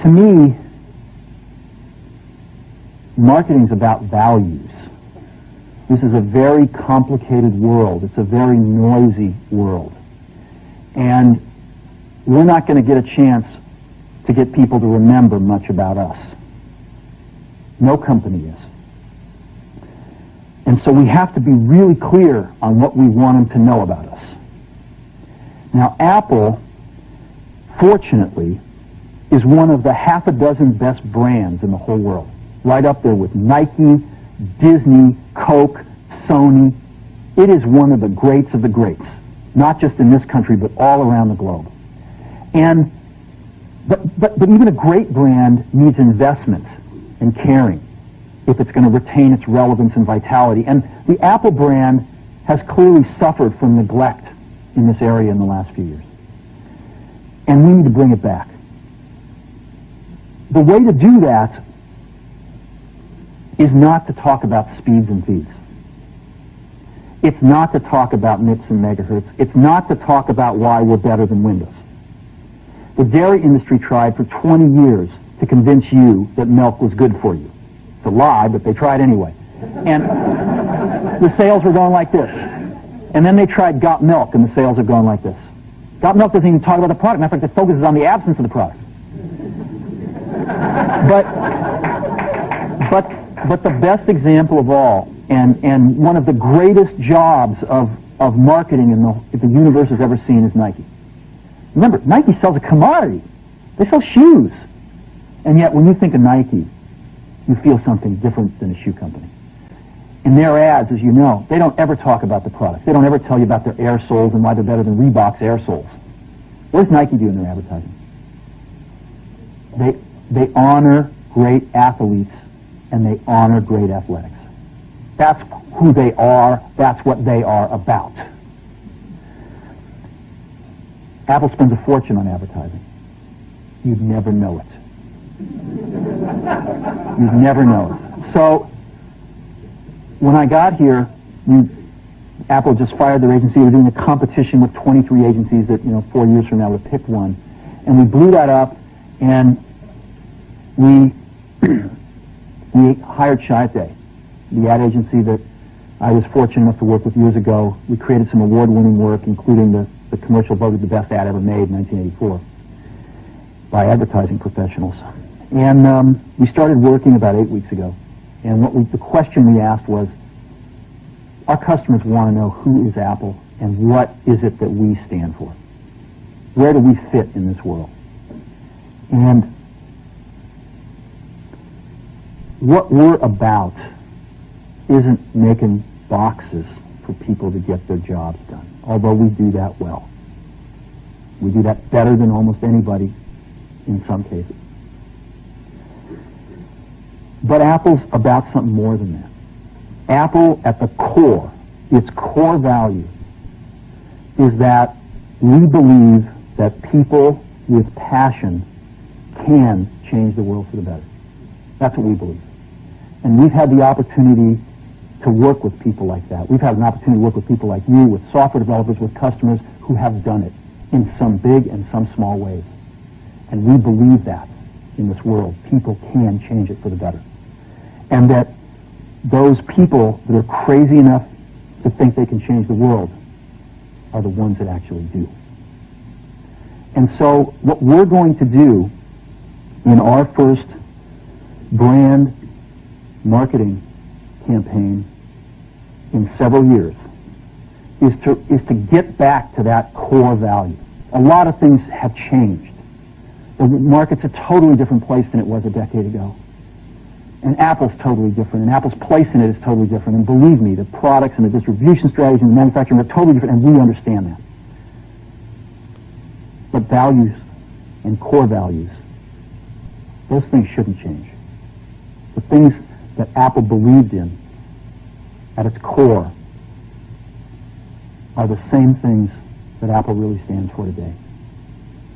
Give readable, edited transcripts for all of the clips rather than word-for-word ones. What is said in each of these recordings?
To me, marketing's about values. This is a very complicated world. It's a very noisy world. And we're not going to get a chance to get people to remember much about us. No company is. And so we have to be really clear on what we want them to know about us. Now, Apple, fortunately, is one of the half a dozen best brands in the whole world. Right up there with Nike, Disney, Coke, Sony. It is one of the greats of the greats. Not just in this country, but all around the globe. And but even a great brand needs investment and caring if it's going to retain its relevance and vitality. And the Apple brand has clearly suffered from neglect in this area in the last few years. And we need to bring it back. The way to do that is not to talk about speeds and feeds. It's not to talk about MIPS and megahertz. It's not to talk about why we're better than Windows. The dairy industry tried for 20 years to convince you that milk was good for you. It's a lie, but they tried anyway. And the sales were going like this. And then they tried Got Milk, and the sales are going like this. Got Milk doesn't even talk about the product. Matter of fact, it focuses on the absence of the product. But the best example of all, and one of the greatest jobs of marketing the universe has ever seen is Nike. Remember, Nike sells a commodity. They sell shoes. And yet, when you think of Nike, you feel something different than a shoe company. In their ads, as you know, they don't ever talk about the product. They don't ever tell you about their air soles and why they're better than Reebok's air soles. What does Nike do in their advertising? They honor great athletes and they honor great athletics. That's who they are. That's what they are about. Apple spends a fortune on advertising. You'd never know it. You'd never know it. So, when I got here, Apple just fired their agency. They were doing a competition with 23 agencies that, 4 years from now would pick one. And we blew that up, and we hired Day, the ad agency that I was fortunate enough to work with years ago. We created some award-winning work, including the commercial voted the best ad ever made in 1984 by advertising professionals. And we started working about 8 weeks ago. And the question we asked was, our customers want to know who is Apple and what is it that we stand for? Where do we fit in this world? And what we're about isn't making boxes for people to get their jobs done, although we do that well. We do that better than almost anybody in some cases. But Apple's about something more than that. Apple, at the core, its core value, is that we believe that people with passion can change the world for the better. That's what we believe. And we've had the opportunity to work with people like that. We've had an opportunity to work with people like you, with software developers, with customers who have done it in some big and some small ways. And we believe that in this world, people can change it for the better. And that those people that are crazy enough to think they can change the world are the ones that actually do. And so what we're going to do in our first brand marketing campaign in several years is to get back to that core value. A lot of things have changed. The market's a totally different place than it was a decade ago. And Apple's totally different, and Apple's place in it is totally different. And believe me, the products and the distribution strategies and the manufacturing are totally different, and we understand that. But values and core values, those things shouldn't change. The things that Apple believed in at its core are the same things that Apple really stands for today.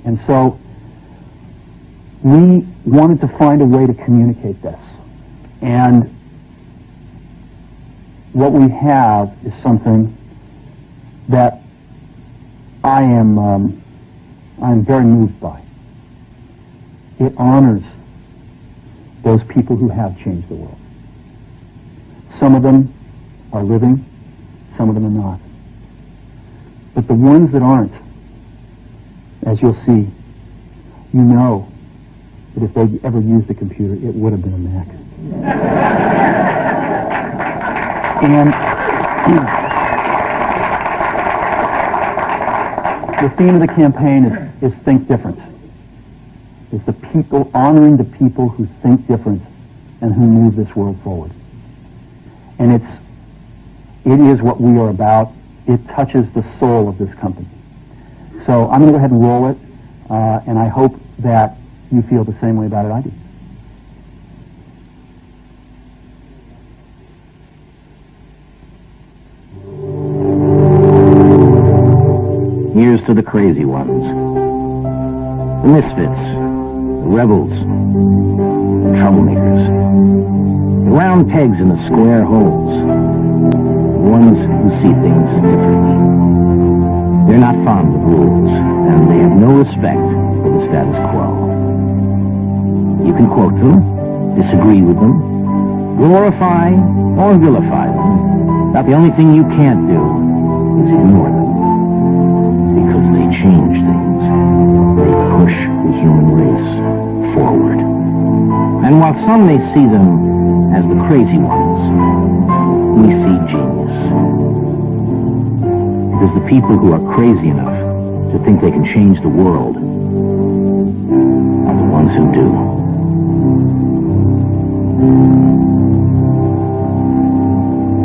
And so we wanted to find a way to communicate this. And what we have is something that I'm very moved by. It honors those people who have changed the world. Some of them are living, some of them are not. But the ones that aren't, as you'll see, you know that if they ever used a computer, it would have been a Mac. And the theme of the campaign is Think Different. It's the people, honoring the people who think different and who move this world forward. And it is what we are about. It touches the soul of this company. So I'm going to go ahead and roll it, and I hope that you feel the same way about it I do. Here's to the crazy ones, the misfits, the rebels, the troublemakers, the round pegs in the square holes, the ones who see things differently. They're not fond of rules, and they have no respect for the status quo. You can quote them, disagree with them, glorify or vilify them, but the only thing you can't do is ignore them. Because they change things. They push the human race forward. And while some may see them as the crazy ones, we see genius. Because the people who are crazy enough to think they can change the world are the ones who do.